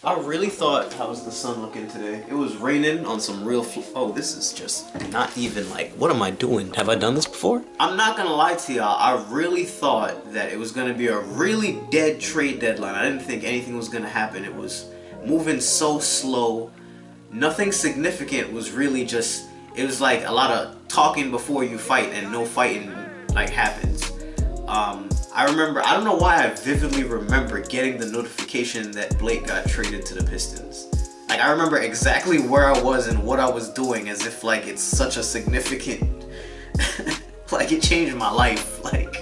I really thought, how's the sun looking today? It was raining on some real oh, this is just not even like, what am I doing? Have I done this before? I'm not gonna lie to y'all, I really thought that it was gonna be a really dead trade deadline. I didn't think anything was gonna happen. It was moving so slow. Nothing significant was really just, it was like a lot of talking before you fight and no fighting like happens. I remember, I don't know why I vividly remember getting the notification that Blake got traded to the Pistons. Like, I remember exactly where I was and what I was doing, as if like it's such a significant, like it changed my life. Like,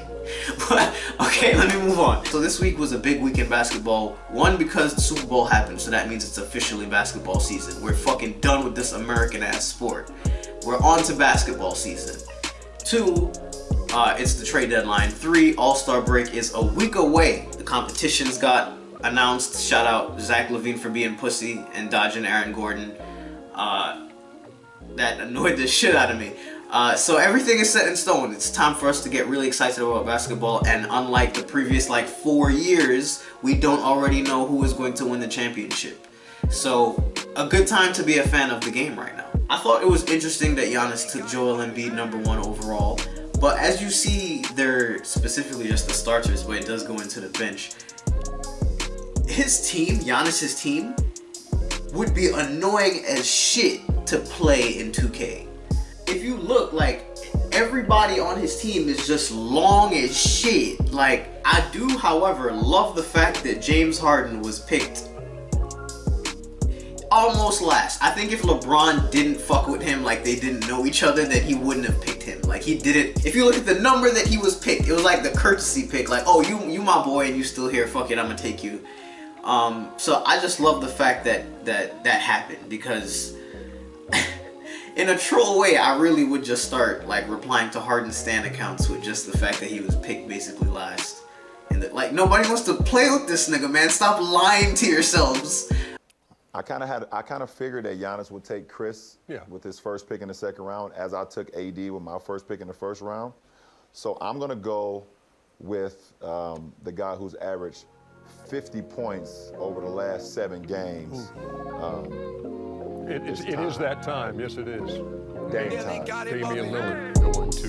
but okay, let me move on. So this week was a big week in basketball. One, because the Super Bowl happened, so that means it's officially basketball season. We're fucking done with this American ass sport. We're on to basketball season. Two, it's the trade deadline. 3, All-Star break is a week away. The competitions got announced. Shout out Zach LaVine for being pussy and dodging Aaron Gordon. That annoyed the shit out of me. So everything is set in stone. It's time for us to get really excited about basketball, and unlike the previous like 4 years, we don't already know who is going to win the championship. So a good time to be a fan of the game right now. I thought it was interesting that Giannis took Joel Embiid #1 overall. But as you see, they're specifically just the starters, but it does go into the bench. His team, Giannis's team, would be annoying as shit to play in 2K. If you look, like, everybody on his team is just long as shit. Like, I do, however, love the fact that James Harden was picked almost last. I think if LeBron didn't fuck with him, like they didn't know each other, then he wouldn't have picked him. Like, he did it. If you look at the number that he was picked, it was like the courtesy pick. Like, oh, you my boy and you still here, fuck it, I'm gonna take you. So I just love the fact that happened, because in a troll way, I really would just start like replying to Harden stan accounts with just the fact that he was picked basically last. And that, like, nobody wants to play with this nigga, man. Stop lying to yourselves. I kind of figured that Giannis would take Chris with his first pick in the second round, as I took AD with my first pick in the first round. So I'm going to go with the guy who's averaged 50 points over the last 7 games. It is that time. Yes, it is. Dame time. Damian Lillard going to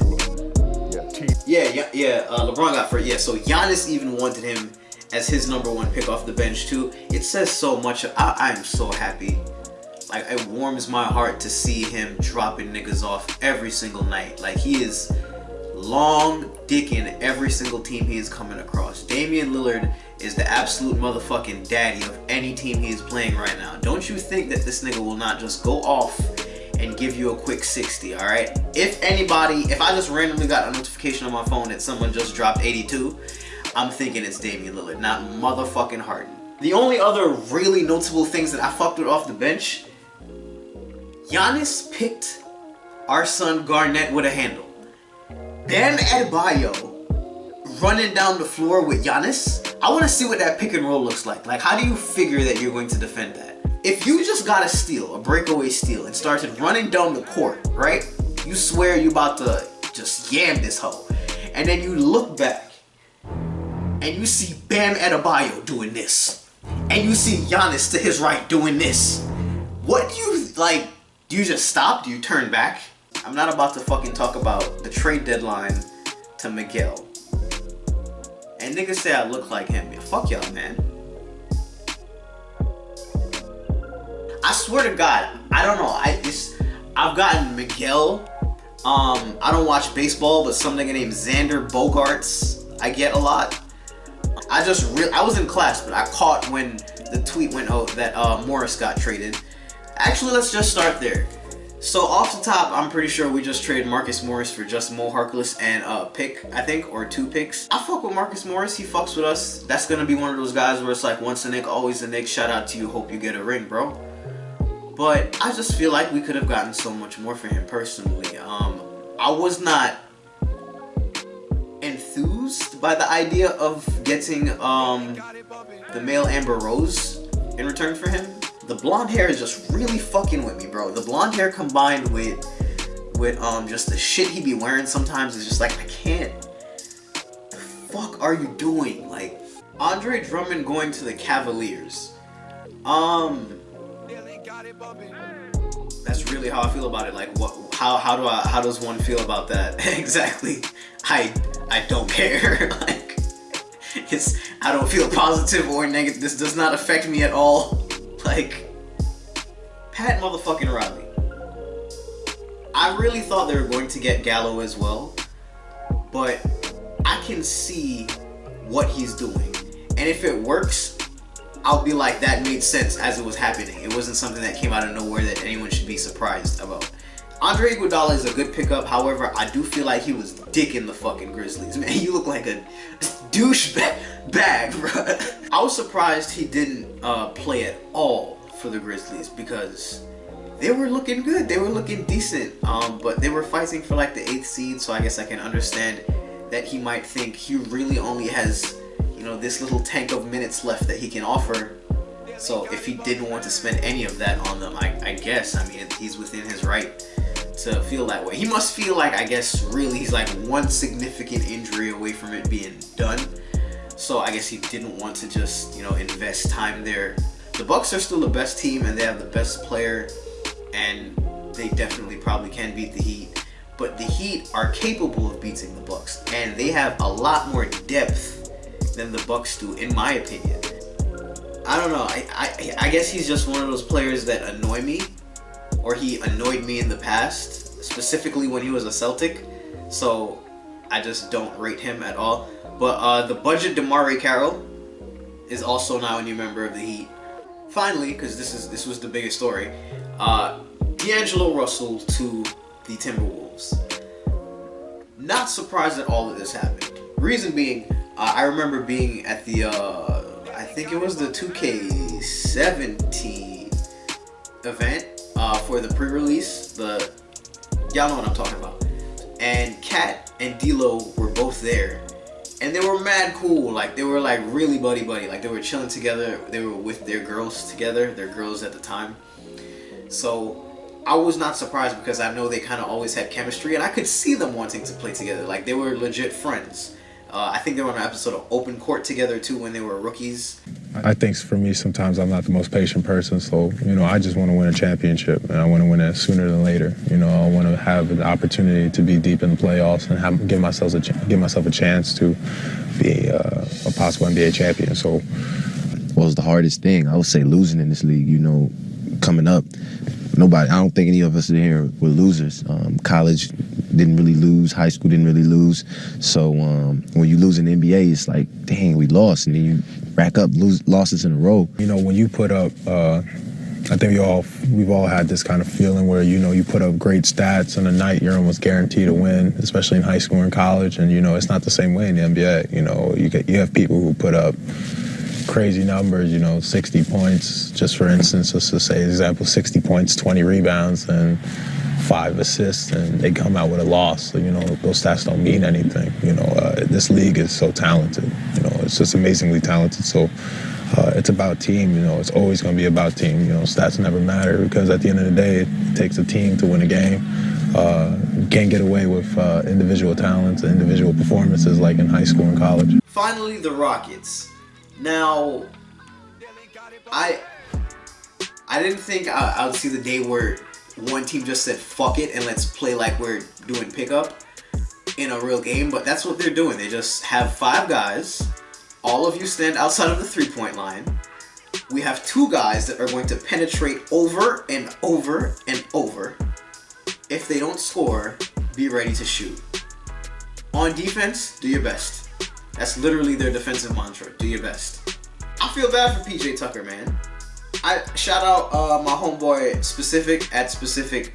LeBron got first. Yeah, so Giannis even wanted him as his #1 pick off the bench too. It says so much. I am so happy. Like, it warms my heart to see him dropping niggas off every single night. Like, he is long dicking every single team he is coming across. Damian Lillard is the absolute motherfucking daddy of any team he is playing right now. Don't you think that this nigga will not just go off and give you a quick 60, alright? If I just randomly got a notification on my phone that someone just dropped 82, I'm thinking it's Damian Lillard, not motherfucking Harden. The only other really notable things that I fucked with off the bench, Giannis picked our son Garnett with a handle. Bam Adebayo running down the floor with Giannis. I want to see what that pick and roll looks like. Like, how do you figure that you're going to defend that? If you just got a steal, a breakaway steal, and started running down the court, right? You swear you about to just yam this hoe. And then you look back and you see Bam Adebayo doing this. And you see Giannis to his right doing this. What do you, like, do you just stop? Do you turn back? I'm not about to fucking talk about the trade deadline to Miguel. And niggas say I look like him. Yeah, fuck y'all, man. I swear to God, I don't know. I've gotten Miguel. I don't watch baseball, but some nigga named Xander Bogaerts I get a lot. I was in class, but I caught when the tweet went out that Morris got traded. Actually, let's just start there. So off the top, I'm pretty sure we just traded Marcus Morris for just Mo Harkless and a pick, I think, or 2 picks. I fuck with Marcus Morris. He fucks with us. That's gonna be one of those guys where it's like, once a Knick, always a Knick. Shout out to you. Hope you get a ring, bro. But I just feel like we could have gotten so much more for him personally. I was not enthused by the idea of getting the male Amber Rose in return for him. The blonde hair is just really fucking with me, bro. The blonde hair combined with just the shit he be wearing sometimes is just like, I can't. The fuck are you doing? Like, Andre Drummond going to the Cavaliers. That's really how I feel about it. Like, how does one feel about that? Exactly. I don't care. Like, I don't feel positive or negative. This does not affect me at all. Like, Pat motherfucking Riley. I really thought they were going to get Gallo as well, but I can see what he's doing, and if it works, I'll be like, that made sense as it was happening. It wasn't something that came out of nowhere that anyone should be surprised about. Andre Iguodala is a good pickup. However, I do feel like he was dicking the fucking Grizzlies. Man, you look like a douche bag, bro. I was surprised he didn't play at all for the Grizzlies because they were looking good. They were looking decent. But they were fighting for like the 8th seed, so I guess I can understand that he might think he really only has, you know, this little tank of minutes left that he can offer. So if he didn't want to spend any of that on them, I guess, I mean, he's within his right to feel that way. He must feel like, I guess, really he's like one significant injury away from it being done. So I guess he didn't want to just, you know, invest time there. The Bucks are still the best team and they have the best player, and they definitely probably can beat the Heat. But the Heat are capable of beating the Bucks, and they have a lot more depth than the Bucks do, in my opinion. I don't know. I guess he's just one of those players that annoy me, or he annoyed me in the past, specifically when he was a Celtic. So I just don't rate him at all. But the budget DeMare Carroll is also now a new member of the Heat. Finally, because this was the biggest story, D'Angelo Russell to the Timberwolves. Not surprised that all of this happened. Reason being, I remember being at the, I think it was the 2K17 event for the pre-release. Y'all know what I'm talking about. And Kat and D'Lo were both there. And they were mad cool. Like, they were like really buddy-buddy. Like, they were chilling together. They were with their girls together. Their girls at the time. So I was not surprised because I know they kind of always had chemistry, and I could see them wanting to play together. Like, they were legit friends. I think they were on an episode of Open Court together too when they were rookies. I think for me, sometimes I'm not the most patient person, so, you know, I just want to win a championship, and I want to win it sooner than later. You know, I want to have the opportunity to be deep in the playoffs and give myself a chance to be a possible NBA champion. So, what was the hardest thing? I would say losing in this league. You know, coming up, I don't think any of us in here were losers. College didn't really lose. High school didn't really lose. So when you lose in the NBA, it's like, dang, we lost. And then you rack up losses in a row. You know, when you put up, I think we've all had this kind of feeling where, you know, you put up great stats in a night, you're almost guaranteed to win, especially in high school and college. And, you know, it's not the same way in the NBA. You know, you have people who put up crazy numbers, you know, 60 points, just for instance, just to say, example, 60 points, 20 rebounds, and 5 assists, and they come out with a loss. So, you know, those stats don't mean anything. You know, this league is so talented. You know, it's just amazingly talented. So it's about team. You know, it's always going to be about team. You know, stats never matter because at the end of the day, it takes a team to win a game. You can't get away with individual talents and individual performances like in high school and college. Finally, the Rockets. Now, I didn't think I would see the day where one team just said, fuck it, and let's play like we're doing pickup in a real game, but that's what they're doing. They just have 5 guys. All of you stand outside of the 3-point line. We have 2 guys that are going to penetrate over and over and over. If they don't score, be ready to shoot. On defense, do your best. That's literally their defensive mantra. Do your best. I feel bad for PJ Tucker, man. I shout out my homeboy Specific at Specific.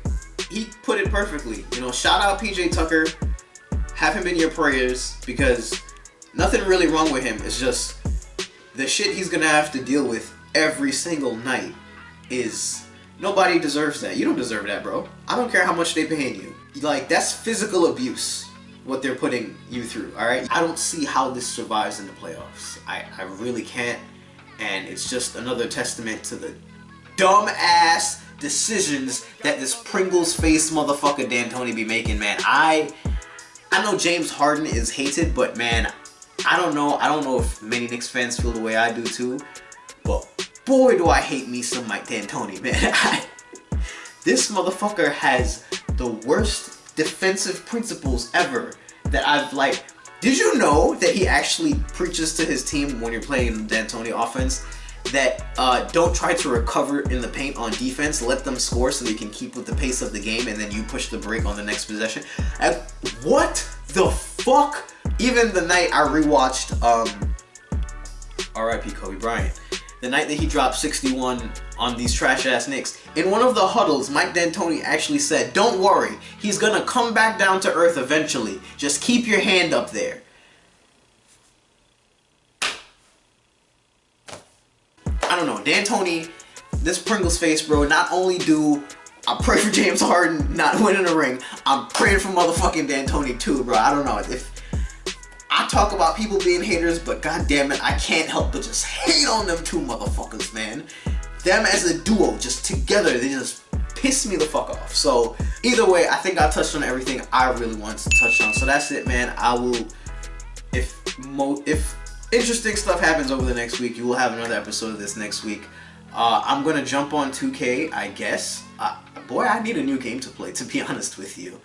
He put it perfectly. You know, shout out PJ Tucker. Have him in your prayers because nothing really wrong with him. It's just the shit he's gonna have to deal with every single night is nobody deserves that. You don't deserve that, bro. I don't care how much they paying you. Like, that's physical abuse. What they're putting you through, all right? I don't see how this survives in the playoffs. I really can't, and it's just another testament to the dumb-ass decisions that this Pringles-faced motherfucker D'Antoni be making, man. I know James Harden is hated, but man, I don't know if many Knicks fans feel the way I do too, but boy, do I hate me some Mike D'Antoni, man. This motherfucker has the worst defensive principles ever that I've like. Did you know that he actually preaches to his team when you're playing D'Antoni offense that don't try to recover in the paint on defense, let them score so they can keep with the pace of the game, and then you push the break on the next possession? What the fuck? Even the night I rewatched R.I.P. Kobe Bryant, the night that he dropped 61 on these trash-ass Knicks, in one of the huddles, Mike D'Antoni actually said, don't worry, he's gonna come back down to earth eventually. Just keep your hand up there. I don't know, D'Antoni, this Pringles face, bro, not only do I pray for James Harden not winning a ring, I'm praying for motherfucking D'Antoni too, bro. I don't know, if I talk about people being haters, but god damn it, I can't help but just hate on them two motherfuckers, man. Them as a duo, just together, they just piss me the fuck off. So either way, I think I touched on everything I really wanted to touch on. So that's it, man. I will, if interesting stuff happens over the next week, you will have another episode of this next week. I'm gonna jump on 2K, I guess. Boy, I need a new game to play, to be honest with you.